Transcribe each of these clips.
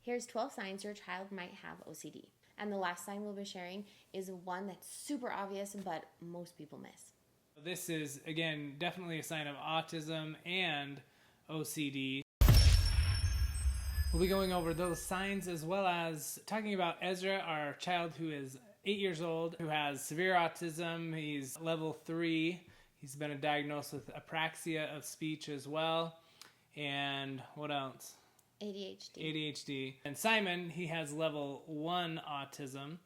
Here's 12 signs your child might have OCD. And the last sign we'll be sharing is one that's super obvious, but most people miss. This is, again, definitely a sign of autism and OCD. We'll be going over those signs as well as talking about Ezra, our child who is 8 years old, who has severe autism. He's level 3. He's been diagnosed with apraxia of speech as well. And what else? ADHD. And Simon, he has level 1 autism.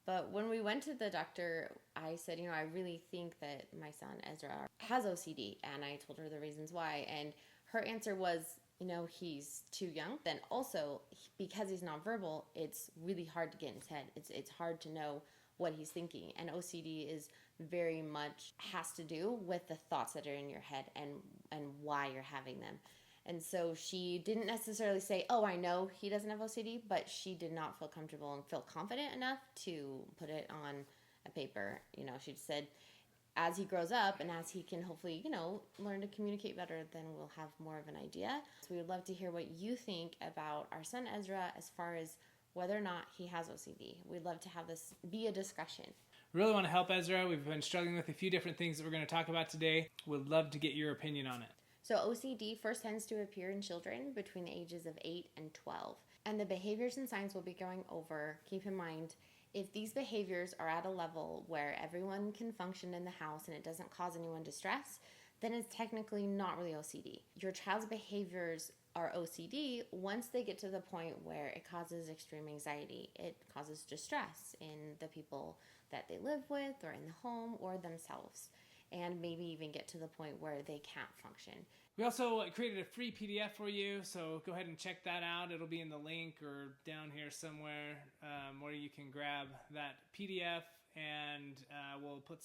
But when we went to the doctor, I said, I really think that my son Ezra has OCD. And I told her the reasons why. And her answer was, he's too young. Then also, because he's nonverbal, it's really hard to get in his head. It's hard to know what he's thinking. And OCD is very much has to do with the thoughts that are in your head and why you're having them. And so she didn't necessarily say, oh, I know he doesn't have OCD, but she did not feel comfortable and feel confident enough to put it on a paper. She said, as he grows up and as he can hopefully, learn to communicate better, then we'll have more of an idea. So we would love to hear what you think about our son Ezra as far as whether or not he has OCD. We'd love to have this be a discussion. We really want to help Ezra. We've been struggling with a few different things that we're going to talk about today. We'd love to get your opinion on it. So OCD first tends to appear in children between the ages of 8 and 12. And the behaviors and signs we'll be going over, keep in mind, if these behaviors are at a level where everyone can function in the house and it doesn't cause anyone distress, then it's technically not really OCD. Your child's behaviors are OCD once they get to the point where it causes extreme anxiety. It causes distress in the people that they live with or in the home or themselves, and maybe even get to the point where they can't function. We also created a free PDF for you, so go ahead and check that out. It'll be in the link or down here somewhere where you can grab that PDF, and we'll put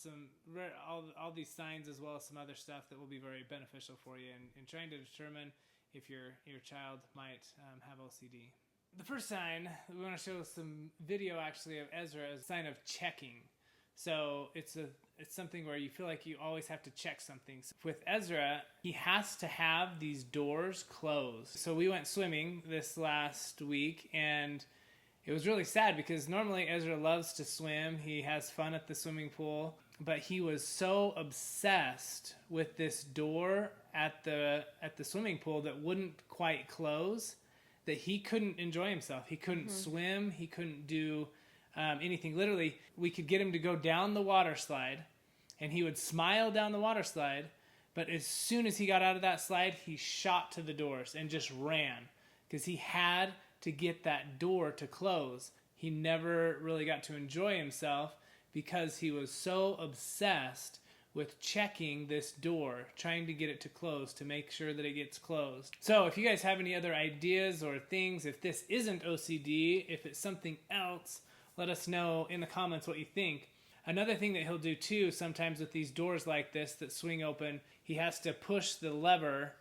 all these signs as well as some other stuff that will be very beneficial for you in trying to determine if your child might have OCD. The first sign, we want to show some video actually of Ezra as a sign of checking. So it's something where you feel like you always have to check something. So with Ezra, he has to have these doors closed. So we went swimming this last week, and it was really sad because normally Ezra loves to swim. He has fun at the swimming pool, but he was so obsessed with this door at the swimming pool that wouldn't quite close that he couldn't enjoy himself. He couldn't swim. He couldn't do anything. Literally, we could get him to go down the water slide, and he would smile down the water slide, but as soon as he got out of that slide, he shot to the doors and just ran because he had to get that door to close. He never really got to enjoy himself because he was so obsessed with checking this door, trying to get it to close, to make sure that it gets closed. So if you guys have any other ideas or things, if this isn't OCD, if it's something else, let us know in the comments what you think. Another thing that he'll do too, sometimes with these doors like this that swing open, he has to push the lever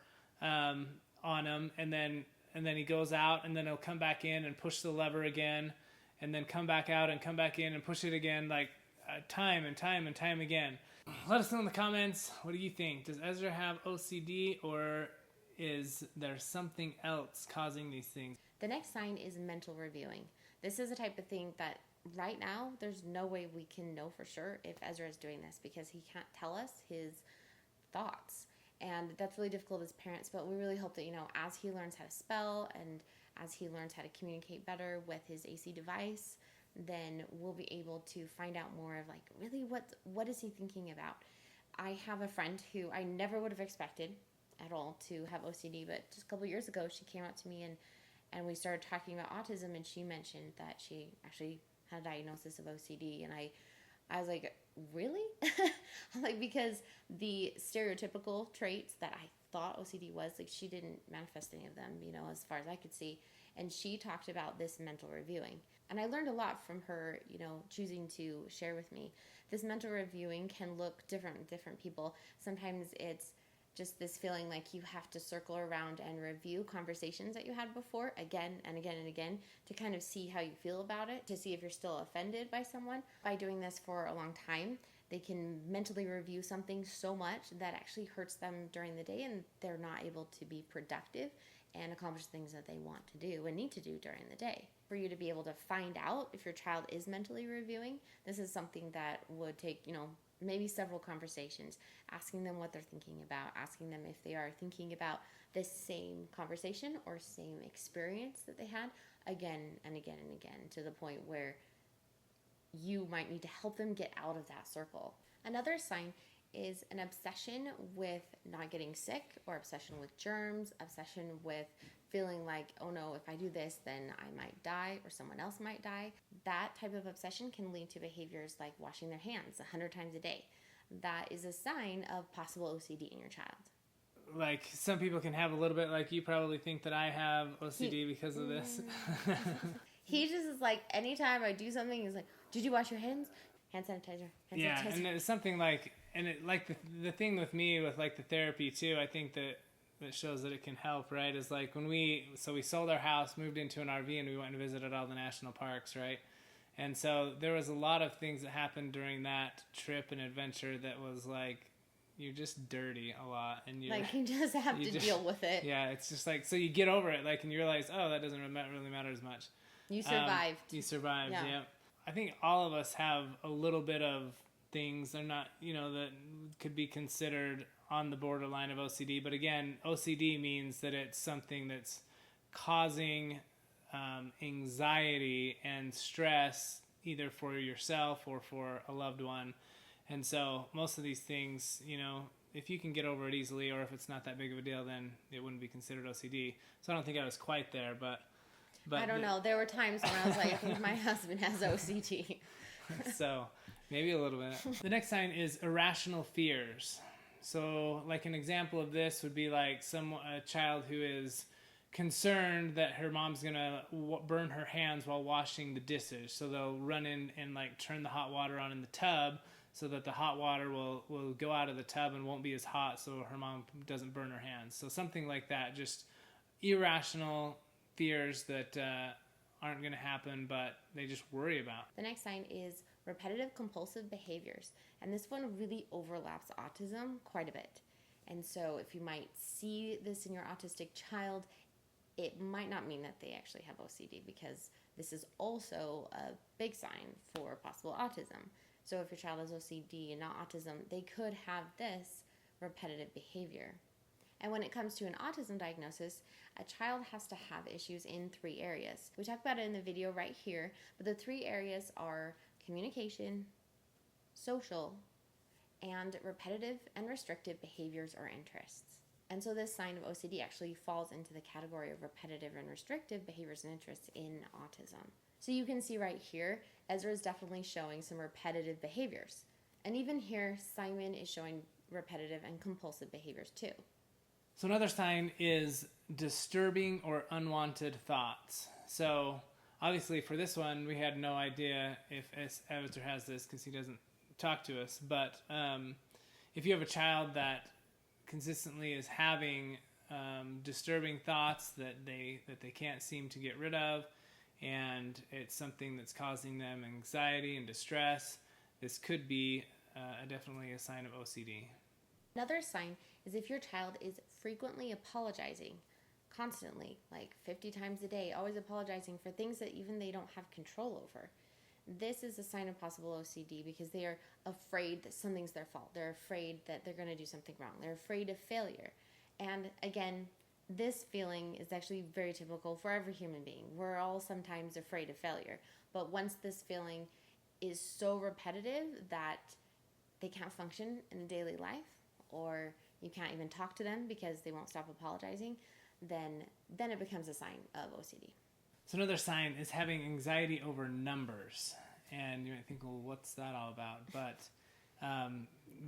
on them, and then he goes out, and then he'll come back in and push the lever again, and then come back out and come back in and push it again, like time and time and time again. Let us know in the comments, what do you think? Does Ezra have OCD, or is there something else causing these things? The next sign is mental reviewing. This is a type of thing that right now there's no way we can know for sure if Ezra is doing this because he can't tell us his thoughts. And that's really difficult as parents, but we really hope that, as he learns how to spell and as he learns how to communicate better with his AC device, then we'll be able to find out more of really what is he thinking about. I have a friend who I never would have expected at all to have OCD, but just a couple years ago she came up to me and we started talking about autism, and she mentioned that she actually had a diagnosis of OCD, and I was like, really? Because the stereotypical traits that I thought OCD was, she didn't manifest any of them, as far as I could see. And she talked about this mental reviewing. And I learned a lot from her, choosing to share with me. This mental reviewing can look different with different people. Sometimes it's just this feeling like you have to circle around and review conversations that you had before again and again and again to kind of see how you feel about it, to see if you're still offended by someone. By doing this for a long time, they can mentally review something so much that actually hurts them during the day and they're not able to be productive and accomplish things that they want to do and need to do during the day. For you to be able to find out if your child is mentally reviewing, this is something that would take, maybe several conversations, asking them what they're thinking about, asking them if they are thinking about the same conversation or same experience that they had again and again and again, to the point where you might need to help them get out of that circle. Another sign is an obsession with not getting sick, or obsession with germs, obsession with feeling like, oh no, if I do this, then I might die or someone else might die. That type of obsession can lead to behaviors like washing their hands 100 times a day. That is a sign of possible OCD in your child. Like, some people can have a little bit, like you probably think that I have OCD because of this. He just is like, anytime I do something, he's like, did you wash your hands? Hand sanitizer. Yeah, and it's something like, and it, like the thing with me with like the therapy too, I think that shows that it can help, right? Is like when we sold our house, moved into an RV, and we went and visited all the national parks, right? And so there was a lot of things that happened during that trip and adventure that was like, you're just dirty a lot, and you just have to deal with it. Yeah, it's just like, so you get over it, like, and you realize, oh, that doesn't really matter as much. You survived. Yeah. I think all of us have a little bit of things. They're not, that could be considered on the borderline of OCD. But again, OCD means that it's something that's causing anxiety and stress, either for yourself or for a loved one. And so most of these things, if you can get over it easily, or if it's not that big of a deal, then it wouldn't be considered OCD. So I don't think I was quite there, but I don't know. There were times when I was like, I think my husband has OCD. So maybe a little bit. The next sign is irrational fears. So like an example of this would be like a child who is concerned that her mom's going to burn her hands while washing the dishes. So they'll run in and like turn the hot water on in the tub so that the hot water will go out of the tub and won't be as hot, so her mom doesn't burn her hands. So something like that, just irrational fears that aren't going to happen, but they just worry about. The next sign is repetitive compulsive behaviors. And this one really overlaps autism quite a bit. And so if you might see this in your autistic child, it might not mean that they actually have OCD, because this is also a big sign for possible autism. So if your child has OCD and not autism, they could have this repetitive behavior. And when it comes to an autism diagnosis, a child has to have issues in 3 areas. We talk about it in the video right here, but the 3 areas are communication, social, and repetitive and restrictive behaviors or interests. And so this sign of OCD actually falls into the category of repetitive and restrictive behaviors and interests in autism. So you can see right here, Ezra is definitely showing some repetitive behaviors. And even here, Simon is showing repetitive and compulsive behaviors too. So another sign is disturbing or unwanted thoughts. So obviously for this one, we had no idea if Ezra has this because he doesn't talk to us. But if you have a child that consistently is having disturbing thoughts that they can't seem to get rid of, and it's something that's causing them anxiety and distress, this could be definitely a sign of OCD. Another sign is if your child is frequently apologizing, constantly, like 50 times a day, always apologizing for things that even they don't have control over. This is a sign of possible OCD because they are afraid that something's their fault. They're afraid that they're going to do something wrong. They're afraid of failure. And again, this feeling is actually very typical for every human being. We're all sometimes afraid of failure. But once this feeling is so repetitive that they can't function in daily life, or you can't even talk to them because they won't stop apologizing, then it becomes a sign of OCD. So another sign is having anxiety over numbers. And you might think, well, what's that all about? But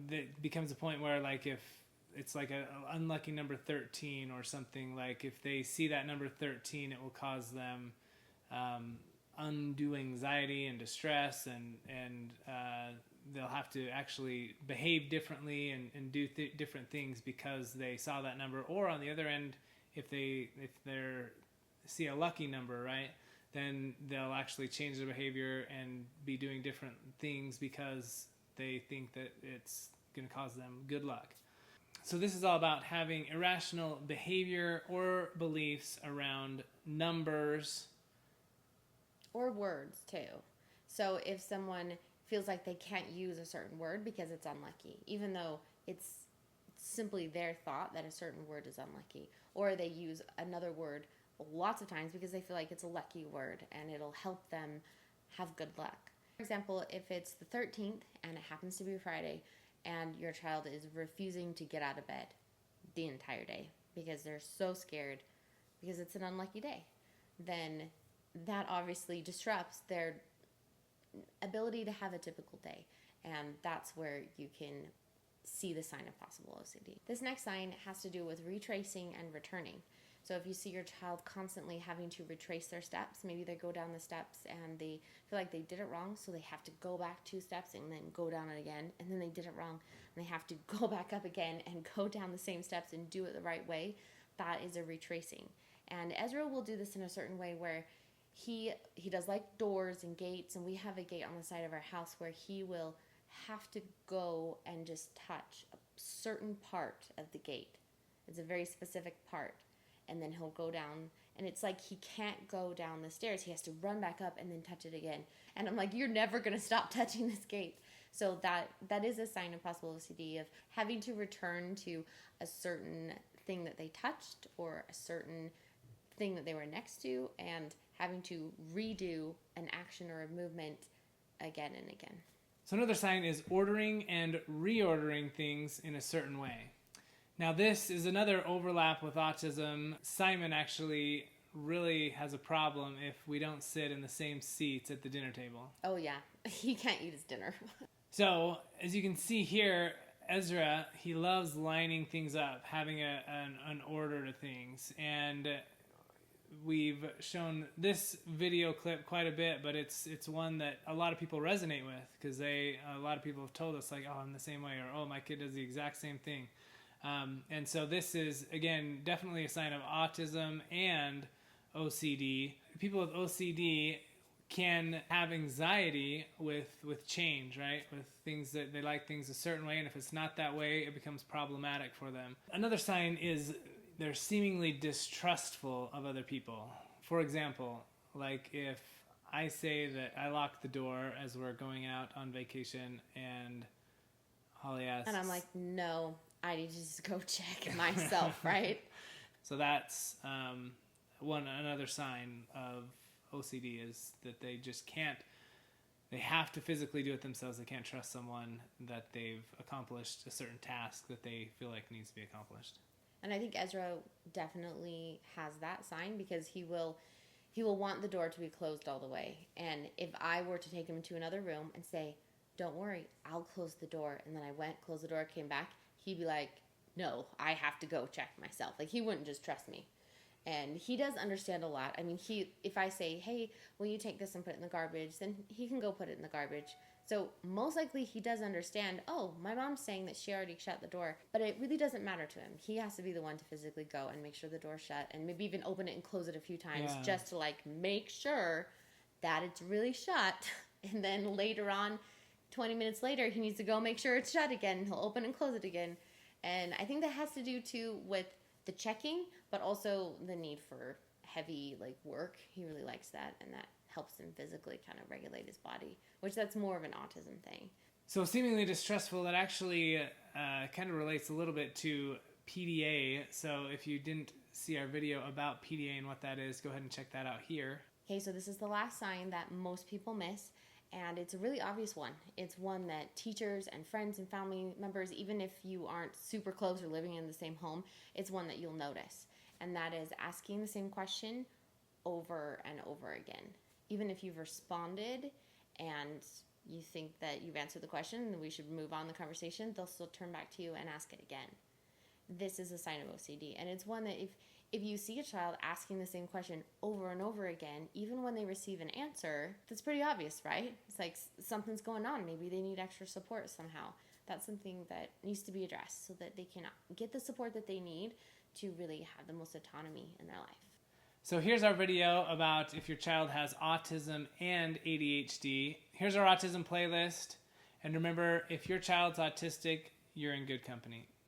it becomes a point where, like, if it's like an unlucky number 13 or something, like if they see that number 13, it will cause them undue anxiety and distress, and they'll have to actually behave differently and do different things because they saw that number. Or on the other end, if they're see a lucky number, right, then they'll actually change their behavior and be doing different things because they think that it's going to cause them good luck. So this is all about having irrational behavior or beliefs around numbers. Or words, too. So if someone feels like they can't use a certain word because it's unlucky, even though it's simply their thought that a certain word is unlucky. Or they use another word lots of times because they feel like it's a lucky word and it'll help them have good luck. For example, if it's the 13th and it happens to be Friday and your child is refusing to get out of bed the entire day because they're so scared because it's an unlucky day, then that obviously disrupts their ability to have a typical day. And that's where you can see the sign of possible OCD. This next sign has to do with retracing and returning. So if you see your child constantly having to retrace their steps, maybe they go down the steps and they feel like they did it wrong, so they have to go back 2 steps and then go down it again, and then they did it wrong, and they have to go back up again and go down the same steps and do it the right way, that is a retracing. And Ezra will do this in a certain way where he does like doors and gates, and we have a gate on the side of our house where he will have to go and just touch a certain part of the gate. It's a very specific part. And then he'll go down, and it's like he can't go down the stairs. He has to run back up and then touch it again. And I'm like, you're never going to stop touching this gate. So that is a sign of possible OCD, of having to return to a certain thing that they touched or a certain thing that they were next to, and having to redo an action or a movement again and again. So another sign is ordering and reordering things in a certain way. Now this is another overlap with autism. Simon actually really has a problem if we don't sit in the same seats at the dinner table. Oh yeah, he can't eat his dinner. So as you can see here, Ezra, he loves lining things up, having an order to things. And we've shown this video clip quite a bit, but it's one that a lot of people resonate with, because a lot of people have told us, like, oh, I'm the same way, or oh, my kid does the exact same thing. And so this is, again, definitely a sign of autism and OCD. People with OCD can have anxiety with change, right? With things that they like things a certain way, and if it's not that way, it becomes problematic for them. Another sign is they're seemingly distrustful of other people. For example, like if I say that I lock the door as we're going out on vacation, and Holly asks... And I'm like, no, I need to just go check myself, right? So that's another sign of OCD, is that they just can't, they have to physically do it themselves. They can't trust someone that they've accomplished a certain task that they feel like needs to be accomplished. And I think Ezra definitely has that sign, because he will want the door to be closed all the way. And if I were to take him into another room and say, don't worry, I'll close the door, and then I went, closed the door, came back, he'd be like, no, I have to go check myself. Like, he wouldn't just trust me. And he does understand a lot. I mean, if I say, hey, will you take this and put it in the garbage, then he can go put it in the garbage. So most likely he does understand, oh, my mom's saying that she already shut the door, but it really doesn't matter to him. He has to be the one to physically go and make sure the door's shut, and maybe even open it and close it a few times, just to like make sure that it's really shut. And then later on, 20 minutes later, he needs to go make sure it's shut again, and he'll open and close it again. And I think that has to do too with the checking, but also the need for heavy like work. He really likes that, and that helps him physically kind of regulate his body, which that's more of an autism thing. So seemingly distrustful, that actually kind of relates a little bit to PDA. So if you didn't see our video about PDA and what that is, go ahead and check that out here. Okay, so this is the last sign that most people miss, and it's a really obvious one. It's one that teachers and friends and family members, even if you aren't super close or living in the same home, it's one that you'll notice. And that is asking the same question over and over again. Even if you've responded and you think that you've answered the question and we should move on the conversation, they'll still turn back to you and ask it again. This is a sign of OCD. And it's one that if you see a child asking the same question over and over again, even when they receive an answer, that's pretty obvious, right? It's like something's going on. Maybe they need extra support somehow. That's something that needs to be addressed so that they can get the support that they need to really have the most autonomy in their life. So here's our video about if your child has autism and ADHD. Here's our autism playlist. And remember, if your child's autistic, you're in good company.